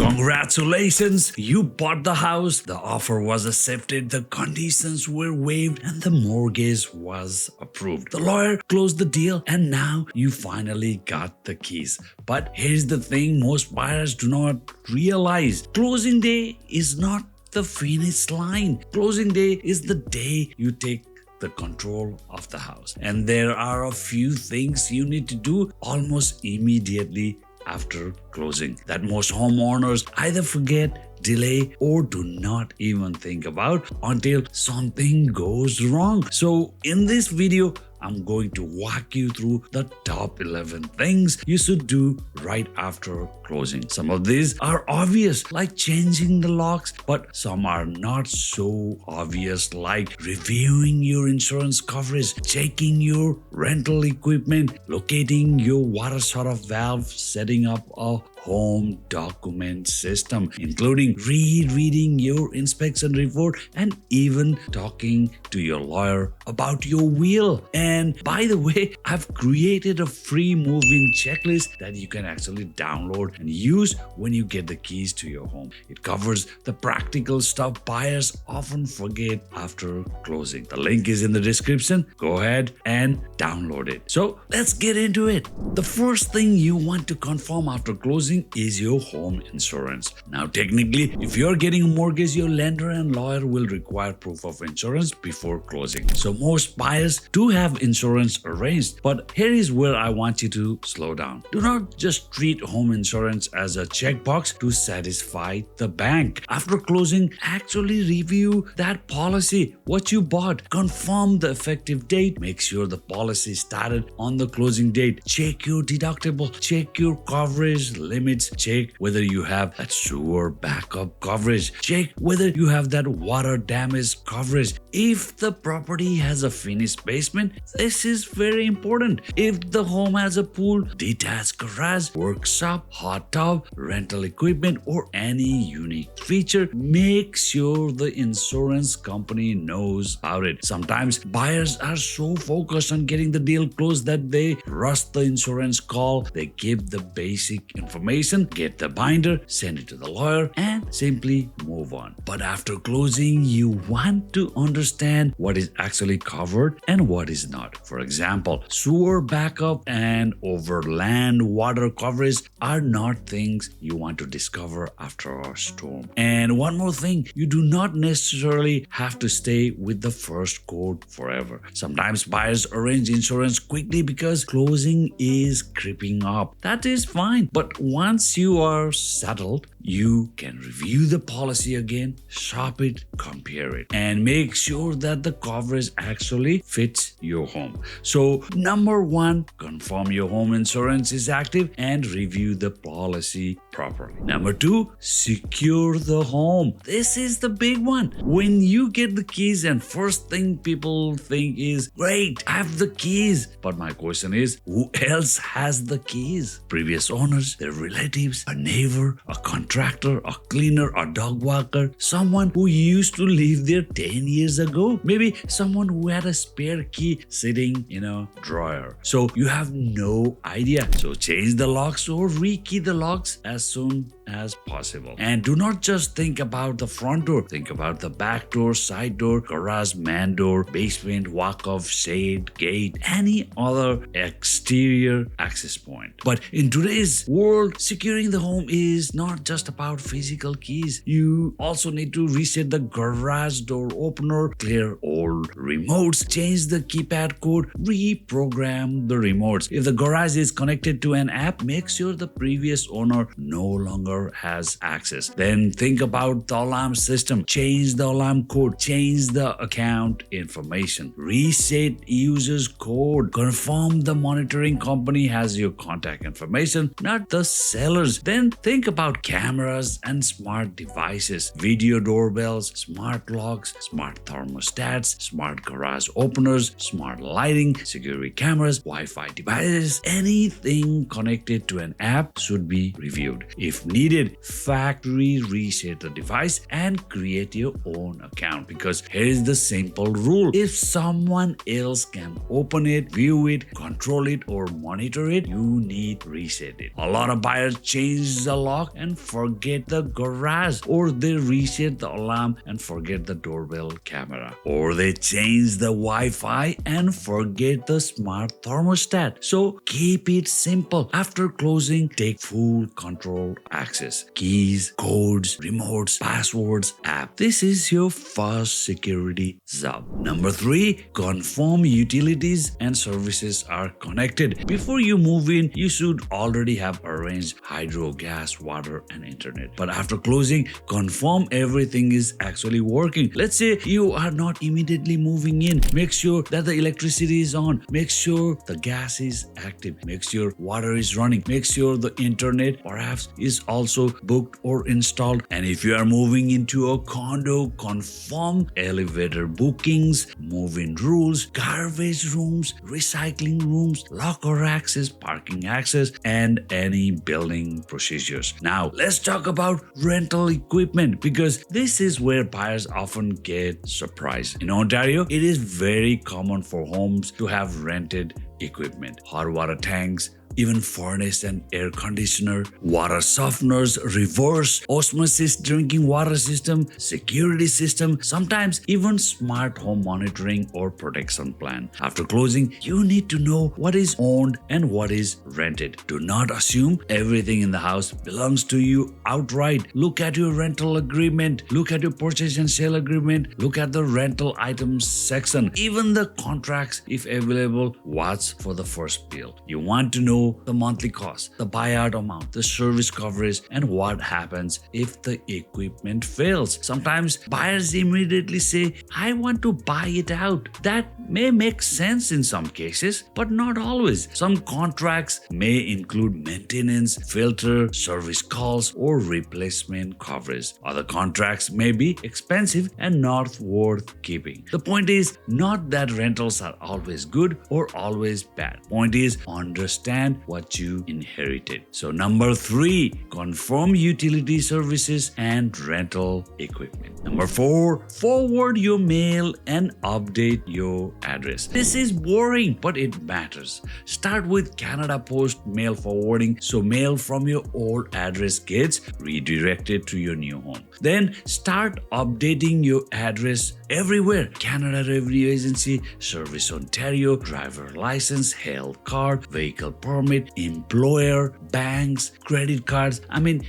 Congratulations, you bought the house, the offer was accepted, the conditions were waived, and the mortgage was approved. The lawyer closed the deal, and now you finally got the keys. But here's the thing most buyers do not realize. Closing day is not the finish line. Closing day is the day you take the control of the house. And there are a few things you need to do almost immediately after closing that most homeowners either forget, delay, or do not even think about until something goes wrong. So in this video, I'm going to walk you through the top 11 things you should do right after closing. Some of these are obvious, like changing the locks, but some are not so obvious, like reviewing your insurance coverage, checking your rental equipment, locating your water shut-off valve, setting up a home document system, including rereading your inspection report, and even talking to your lawyer about your will. And by the way, I've created a free move-in checklist that you can actually download and use when you get the keys to your home. It covers the practical stuff buyers often forget after closing. The link is in the description. Go ahead and download it. So let's get into it. The first thing you want to confirm after closing is your home insurance. Now, technically, if you're getting a mortgage, your lender and lawyer will require proof of insurance before closing. So most buyers do have insurance arranged, but here is where I want you to slow down. Do not just treat home insurance as a checkbox to satisfy the bank. After closing, actually review that policy, what you bought, confirm the effective date, make sure the policy started on the closing date, check your deductible, check your coverage limits, check whether you have that sewer backup coverage, check whether you have that water damage coverage. If the property has a finished basement, this is very important. If the home has a pool, detached garage, workshop, hot tub, rental equipment, or any unique feature, make sure the insurance company knows about it. Sometimes buyers are so focused on getting the deal closed that they rush the insurance call. They give the basic information, get the binder, send it to the lawyer, and simply move on. But after closing, you want to understand what is actually covered and what is not. For example, sewer backup and overland water coverage are not things you want to discover after a storm. And one more thing, you do not necessarily have to stay with the first quote forever. Sometimes buyers arrange insurance quickly because closing is creeping up. That is fine, but once you are settled, you can review the policy again, shop it, compare it, and make sure that the coverage actually fits your home. So number one, confirm your home insurance is active and review the policy properly. Number two, secure the home. This is the big one. When you get the keys and first thing people think is, great, I have the keys. But my question is, who else has the keys? Previous owners, their relatives, a neighbor, a contractor, a cleaner, a dog walker, someone who used to live there 10 years ago, maybe someone who had a spare key sitting in a drawer. So you have no idea. So change the locks or rekey the locks as soon as possible. And do not just think about the front door. Think about the back door, side door, garage, man door, basement, walk-off, shade, gate, any other exterior access point. But in today's world, securing the home is not just about physical keys. You also need to reset the garage door opener, clear old remotes, change the keypad code, reprogram the remotes. If the garage is connected to an app, make sure the previous owner no longer has access. Then think about the alarm system. Change the alarm code, change the account information, reset user's code, confirm the monitoring company has your contact information, not the sellers. Then think about cameras and smart devices, video doorbells, smart locks, smart thermostats, smart garage openers, smart lighting, security cameras, Wi-Fi devices. Anything connected to an app should be reviewed. If needed, needed, factory reset the device and create your own account. Because here is the simple rule: if someone else can open it, view it, control it, or monitor it, you need reset it. A lot of buyers change the lock and forget the garage, or they reset the alarm and forget the doorbell camera, or they change the Wi-Fi and forget the smart thermostat. So keep it simple. After closing, take full control access: keys, codes, remotes, passwords, app. This is your first security job. Number 3, confirm utilities and services are connected. Before you move in, you should already have arranged hydro, gas, water, and internet. But after closing, confirm everything is actually working. Let's say you are not immediately moving in. Make sure that the electricity is on. Make sure the gas is active. Make sure water is running. Make sure the internet perhaps is also booked or installed. And if you are moving into a condo, confirm elevator bookings, move-in rules, garbage rooms, recycling rooms, locker access, parking access, and any building procedures. Now, let's talk about rental equipment, because this is where buyers often get surprised. In Ontario, it is very common for homes to have rented equipment: hot water tanks, even furnace and air conditioner, water softeners, reverse osmosis drinking water system, security system, sometimes even smart home monitoring or protection plan. After closing, you need to know what is owned and what is rented. Do not assume everything in the house belongs to you outright. Look at your rental agreement, look at your purchase and sale agreement, look at the rental items section, even the contracts if available. Watch for the first bill. You want to know the monthly cost, the buyout amount, the service coverage, and what happens if the equipment fails. Sometimes buyers immediately say, I want to buy it out. That may make sense in some cases, but not always. Some contracts may include maintenance, filter, service calls, or replacement coverage. Other contracts may be expensive and not worth keeping. The point is not that rentals are always good or always bad. Point is, understand what you inherited. So number 3, confirm utility services and rental equipment. Number 4, forward your mail and update your address. This is boring, but it matters. Start with Canada Post mail forwarding, so mail from your old address gets redirected to your new home. Then start updating your address everywhere: Canada Revenue Agency, Service Ontario, driver license, health card, vehicle permit, employer, banks, credit cards,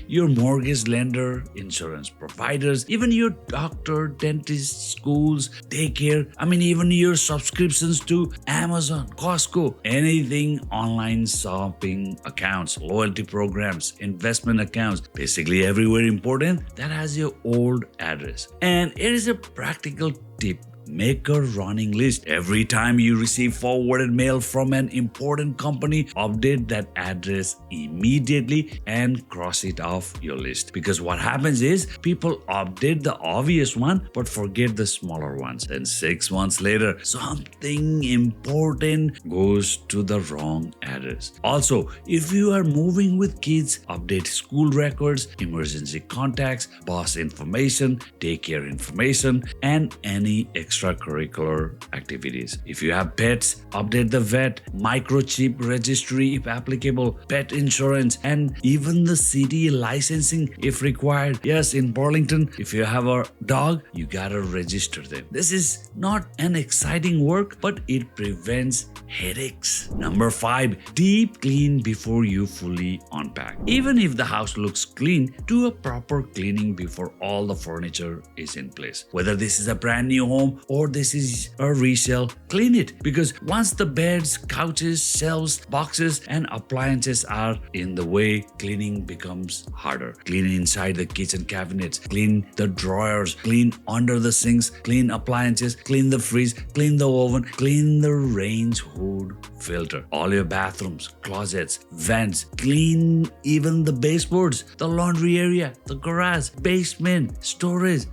your mortgage lender, insurance providers, even your doctor, dentist, schools, daycare, even your subscriptions to Amazon, Costco, anything online shopping accounts, loyalty programs, investment accounts, basically everywhere important that has your old address. And it is a practical tip: make a running list. Every time you receive forwarded mail from an important company, update that address immediately and cross it off your list. Because what happens is people update the obvious one but forget the smaller ones. Then 6 months later, something important goes to the wrong address. Also, if you are moving with kids, update school records, emergency contacts, bus information, daycare information, and any extracurricular activities. If you have pets, update the vet, microchip registry if applicable, pet insurance, and even the city licensing if required. Yes, in Burlington, if you have a dog, you gotta register them. This is not an exciting work, but it prevents headaches. Number 5, deep clean before you fully unpack. Even if the house looks clean, do a proper cleaning before all the furniture is in place. Whether this is a brand new home or this is a resale, clean it, because once the beds, couches, shelves, boxes, and appliances are in the way, cleaning becomes harder. Clean inside the kitchen cabinets, clean the drawers, clean under the sinks, clean appliances, clean the fridge, clean the oven, clean the range hood filter, all your bathrooms, closets, vents, clean even the baseboards, the laundry area, the garage, basement, storage,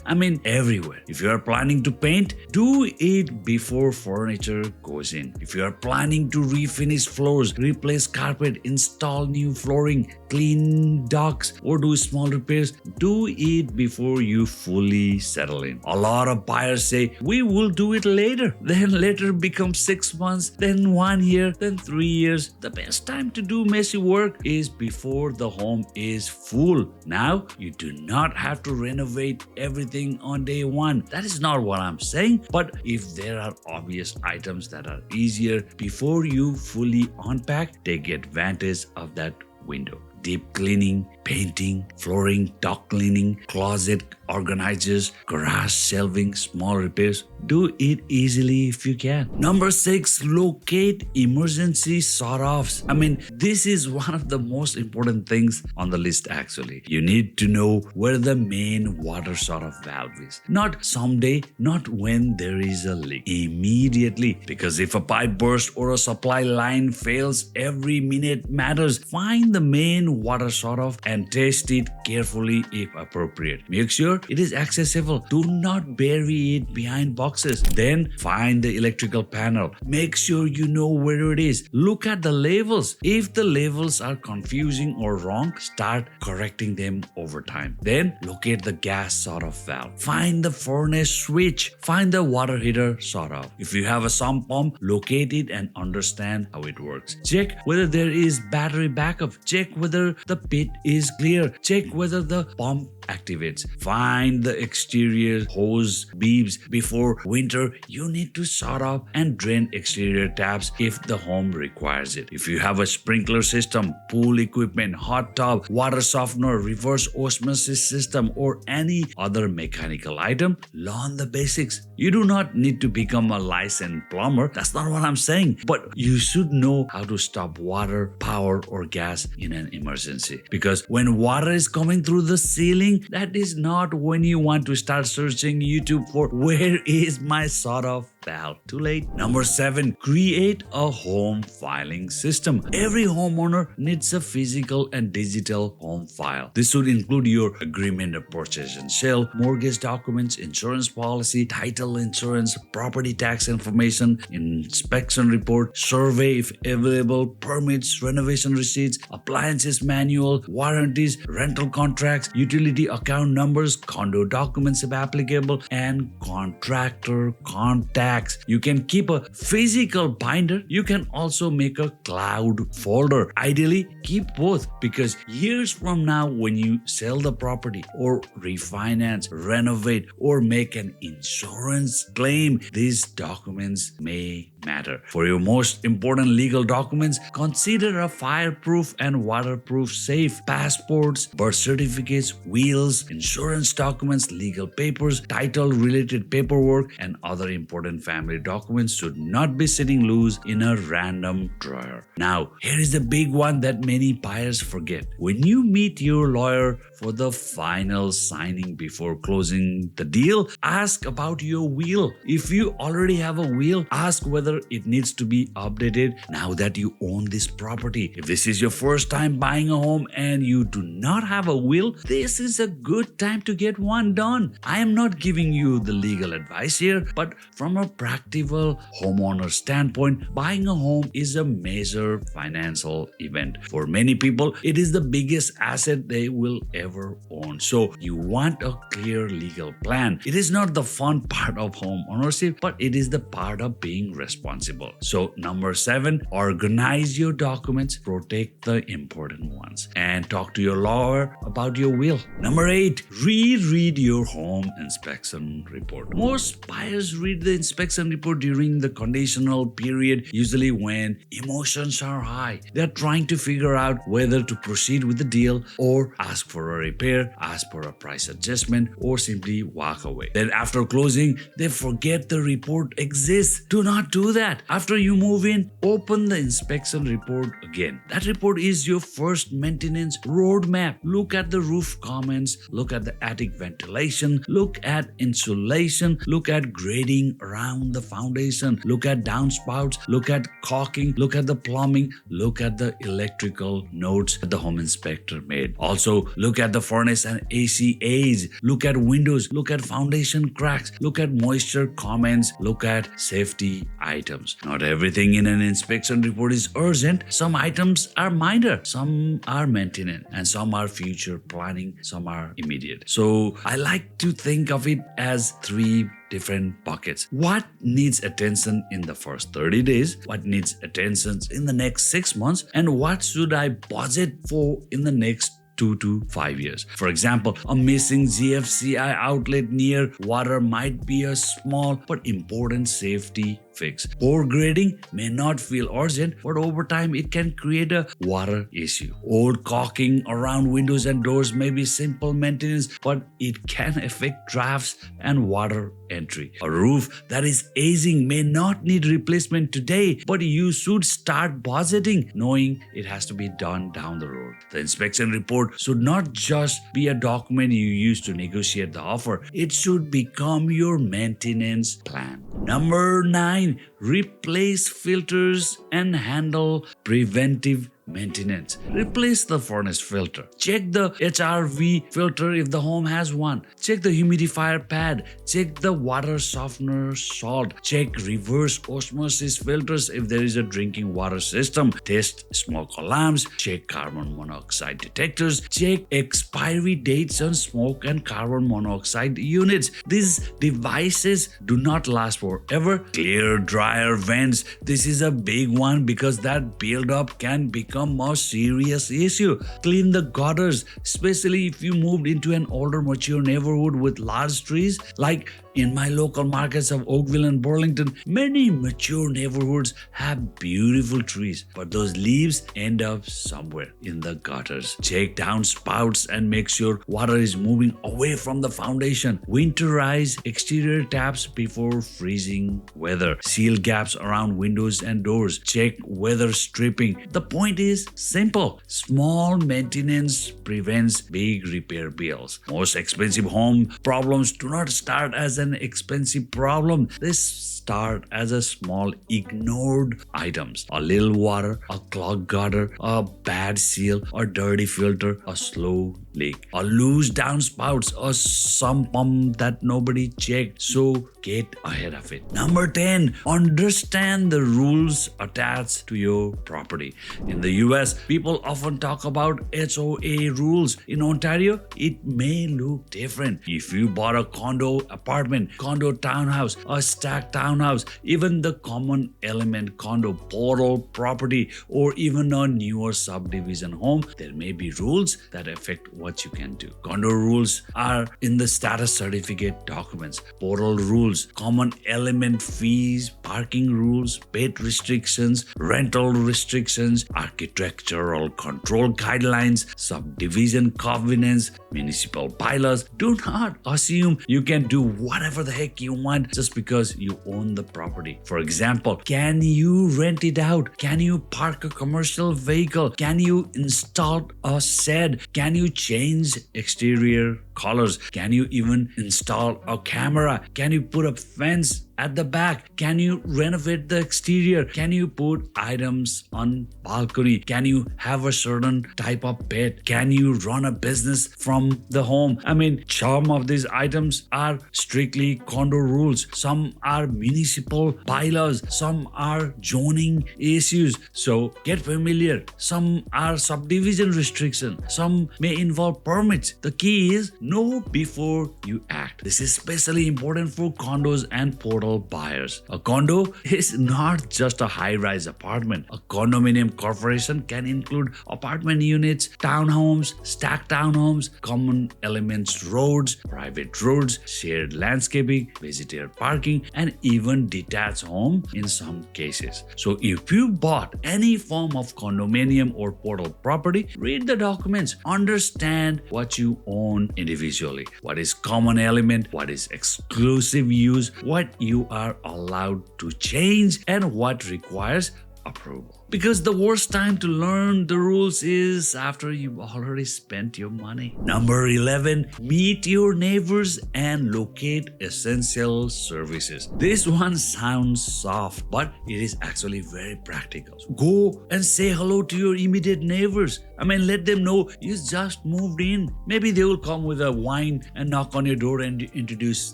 everywhere. If you are planning to paint, Do it before furniture goes in. If you are planning to refinish floors, replace carpet, install new flooring, clean docks, or do small repairs, do it before you fully settle in. A lot of buyers say, we will do it later. Then later becomes 6 months, then 1 year, then 3 years. The best time to do messy work is before the home is full. Now, you do not have to renovate everything on day one. That is not what I'm saying. But if there are obvious items that are easier before you fully unpack, take advantage of that window. Deep cleaning, painting, flooring, dock cleaning, closet organizers, garage shelving, small repairs. Do it easily if you can. Number 6, locate emergency shut-offs. This is one of the most important things on the list actually. You need to know where the main water shut-off valve is. Not someday, not when there is a leak. Immediately. Because if a pipe bursts or a supply line fails, every minute matters. Find the main water shut-off and test it carefully if appropriate. Make sure it is accessible. Do not bury it behind boxes. Then find the electrical panel. Make sure you know where it is. Look at the labels. If the labels are confusing or wrong, start correcting them over time. Then locate the gas shut-off valve. Find the furnace switch. Find the water heater shut-off. If you have a sump pump, locate it and understand how it works. Check whether there is battery backup. Check whether the pit is clear. Check whether the pump activates. Find the exterior hose beeps. Before winter, you need to shut off and drain exterior taps if the home requires it. If you have a sprinkler system, pool equipment, hot tub, water softener, reverse osmosis system, or any other mechanical item, learn the basics. You do not need to become a licensed plumber. That's not what I'm saying. But you should know how to stop water, power, or gas in an emergency. Because when water is coming through the ceiling, that is not when you want to start searching YouTube for where is my shut-off valve. Too late. Number 7, create a home filing system. Every homeowner needs a physical and digital home file. This should include your agreement of purchase and sale, mortgage documents, insurance policy, title insurance, property tax information, inspection report, survey if available, permits, renovation receipts, appliances manual, warranties, rental contracts, utility account numbers, condo documents if applicable, and contractor contacts. You can keep a physical binder. You can also make a cloud folder. Ideally, keep both because years from now, when you sell the property or refinance, renovate, or make an insurance claim, these documents may matter. For your most important legal documents, consider a fireproof and waterproof safe. Passports, birth certificates, wills, insurance documents, legal papers, title-related paperwork, and other important family documents should not be sitting loose in a random drawer. Now, here is the big one that many buyers forget. When you meet your lawyer for the final signing before closing the deal, ask about your will. If you already have a will, ask whether it needs to be updated now that you own this property. If this is your first time buying a home and you do not have a will, this is a good time to get one done. I am not giving you the legal advice here, but from a practical homeowner standpoint, buying a home is a major financial event. For many people, it is the biggest asset they will ever own. So you want a clear legal plan. It is not the fun part of home ownership, but it is the part of being responsible. So number 7, organize your documents, protect the important ones, and talk to your lawyer about your will. Number 8, reread your home inspection report. Most buyers read the inspection report during the conditional period, usually when emotions are high. They're trying to figure out whether to proceed with the deal or ask for a repair, ask for a price adjustment, or simply walk away. Then after closing, they forget the report exists. Do not do do that. After you move in, open the inspection report again. That report is your first maintenance roadmap. Look at the roof comments, look at the attic ventilation, look at insulation, look at grading around the foundation, look at downspouts, look at caulking, look at the plumbing, look at the electrical notes that the home inspector made. Also, look at the furnace and AC age, look at windows, look at foundation cracks, look at moisture comments, look at safety items. Not everything in an inspection report is urgent. Some items are minor, some are maintenance, and some are future planning, some are immediate. So I like to think of it as three different buckets. What needs attention in the first 30 days? What needs attention in the next 6 months? And what should I budget for in the next 2 to 5 years? For example, a missing GFCI outlet near water might be a small but important safety fix. Poor grading may not feel urgent, but over time it can create a water issue. Old caulking around windows and doors may be simple maintenance, but it can affect drafts and water entry. A roof that is aging may not need replacement today, but you should start budgeting knowing it has to be done down the road. The inspection report should not just be a document you use to negotiate the offer. It should become your maintenance plan. Number 9, replace filters and handle preventive maintenance. Replace the furnace filter. Check the HRV filter if the home has one. Check the humidifier pad. Check the water softener salt. Check reverse osmosis filters if there is a drinking water system. Test smoke alarms. Check carbon monoxide detectors. Check expiry dates on smoke and carbon monoxide units. These devices do not last forever. Clear dryer vents. This is a big one because that buildup can become a serious issue. Clean the gutters, especially if you moved into an older, mature neighborhood with large trees. Like in my local markets of Oakville and Burlington, many mature neighborhoods have beautiful trees, but those leaves end up somewhere in the gutters. Check downspouts and make sure water is moving away from the foundation. Winterize exterior taps before freezing weather. Seal gaps around windows and doors. Check weather stripping. The point is simple. Small maintenance prevents big repair bills. Most expensive home problems do not start as an expensive problem. They start as a small ignored items. A little water, a clogged gutter, a bad seal, a dirty filter, a slow leak, a loose downspouts, a sump pump that nobody checked. So get ahead of it. Number 10, understand the rules attached to your property. In the US, people often talk about HOA rules. In Ontario, it may look different. If you bought a condo apartment, condo townhouse, a stacked townhouse, even the common element condo, portal property, or even a newer subdivision home, there may be rules that affect what you can do. Condo rules are in the status certificate documents. Portal rules, common element fees, parking rules, pet restrictions, rental restrictions, architectural control guidelines, subdivision covenants, municipal bylaws. Do not assume you can do whatever the heck you want just because you own the property. For example, can you rent it out? Can you park a commercial vehicle? Can you install a shed? Can you change exterior colors? Can you even install a camera? Can you put a fence at the back? Can you renovate the exterior? Can you put items on balcony? Can you have a certain type of pet? Can you run a business from the home? Some of these items are strictly condo rules. Some are municipal bylaws. Some are zoning issues. So get familiar. Some are subdivision restrictions. Some may involve permits. The key is know before you act. This is especially important for condos and portal buyers. A condo is not just a high-rise apartment. A condominium corporation can include apartment units, townhomes, stacked townhomes, common elements roads, private roads, shared landscaping, visitor parking, and even detached home in some cases. So if you bought any form of condominium or portal property, read the documents, understand what you own in individually. What is common element, what is exclusive use, what you are allowed to change, and what requires approval. Because the worst time to learn the rules is after you've already spent your money. Number 11, meet your neighbors and locate essential services. This one sounds soft, but it is actually very practical. Go and say hello to your immediate neighbors. Let them know you just moved in. Maybe they will come with a wine and knock on your door and introduce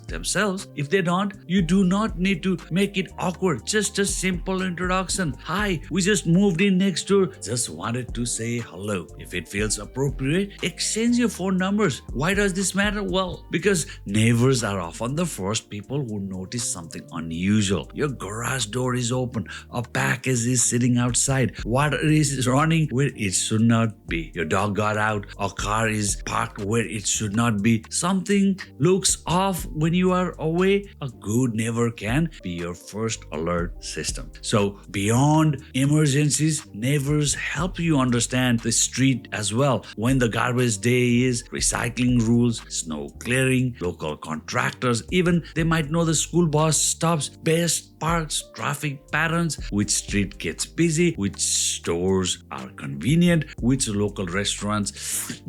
themselves. If they don't, you do not need to make it awkward. Just a simple introduction. Hi, we just moved in next door. Just wanted to say hello. If it feels appropriate, exchange your phone numbers. Why does this matter? Well, because neighbors are often the first people who notice something unusual. Your garage door is open. A package is sitting outside. Water is running where it should not be. Your dog got out. A car is parked where it should not be. Something looks off when you are away. A good neighbor can be your first alert system. So beyond emergencies, neighbors help you understand the street as well. When the garbage day is, recycling rules, snow clearing, local contractors, even they might know the school bus stops, best parks, traffic patterns, which street gets busy, which stores are convenient, which local restaurants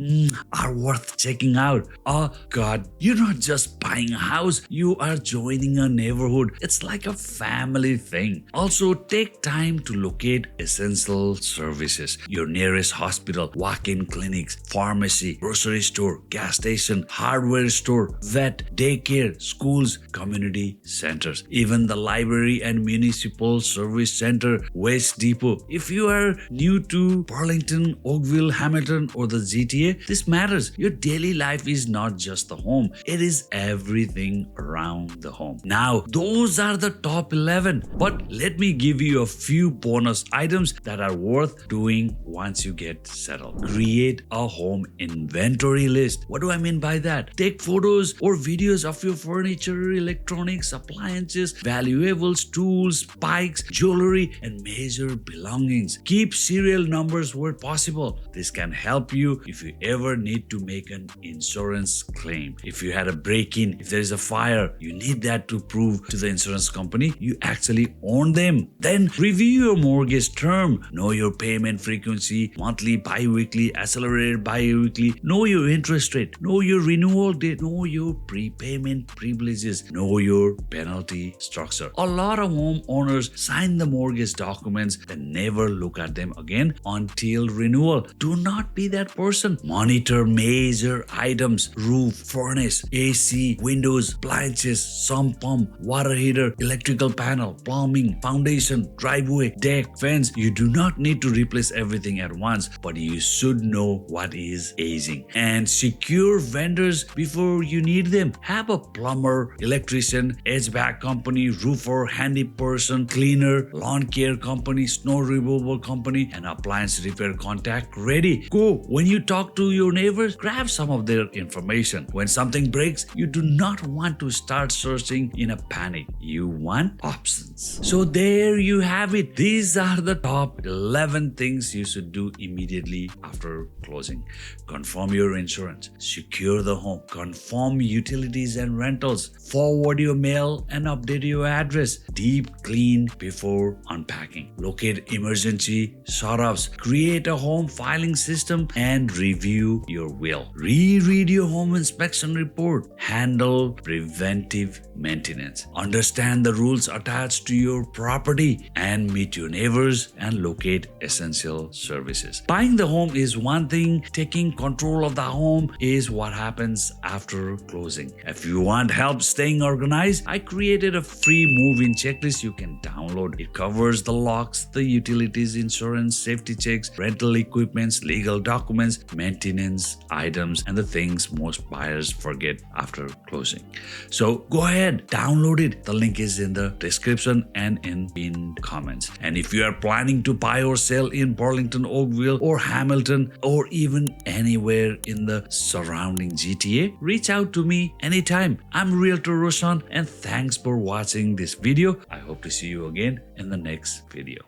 are worth checking out. Oh God, you're not just buying a house, you are joining a neighborhood. It's like a family thing. Also, take time to locate essential services. Your nearest hospital, walk-in clinics, pharmacy, grocery store, gas station, hardware store, vet, daycare, schools, community centers, even the library and municipal service center, waste depot. If you are new to Burlington, Oakville, Hamilton, or the GTA, this matters. Your daily life is not just the home, it is everything around the home. Now, those are the top 11, but let me give you a few bonus items that are worth doing once you get settled. Create a home inventory list. What do I mean by that? Take photos or videos of your furniture, electronics, appliances, valuables, tools, bikes, jewelry, and major belongings. Keep serial numbers where possible. This can help you if you ever need to make an insurance claim. If you had a break-in, if there is a fire, you need that to prove to the insurance company you actually own them. Then review your mortgage term. Know your payment frequency, monthly, bi-weekly, accelerated bi-weekly. Know your interest rate. Know your renewal date. Know your prepayment privileges. Know your penalty structure. A lot of homeowners sign the mortgage documents then never look at them again until renewal. Do not be that person. Monitor major items: roof, furnace, AC, windows, appliances, sump pump, water heater, electrical panel, plumbing, foundation, driveway, deck, fence. You do not need to replace everything at once, but you should know what is aging. And secure vendors before you need them. Have a plumber, electrician, HVAC company, roofer, handy person, cleaner, lawn care company, snow removal company, and appliance repair contact ready. Go. When you talk to your neighbors, grab some of their information. When something breaks, you do not want to start searching in a panic. You want options. So there you have it. These are the top 11 things you should do immediately after closing. Confirm your insurance. Secure the home. Confirm utilities and rentals. Forward your mail and update your address. Deep clean before unpacking. Locate emergency shut-offs. Create a home filing system and review your will. Reread your home inspection report. Handle preventive maintenance. Understand the rules attached to your property and meet your neighbors and locate essential services. Buying the home is one thing. Taking control of the home is what happens after closing. If you want help staying organized, I created a free move-in checklist you can download. It covers the locks, the utilities, insurance, safety checks, rental equipments, legal documents, maintenance items, and the things most buyers forget after closing. So go ahead, download it. The link is in the description and in pinned comments. And if you are planning to buy or sell in Burlington, Oakville, or Hamilton, or even anywhere in the surrounding GTA, reach out to me anytime. I'm Realtor Roshan, and thanks for watching this video. I hope to see you again in the next video.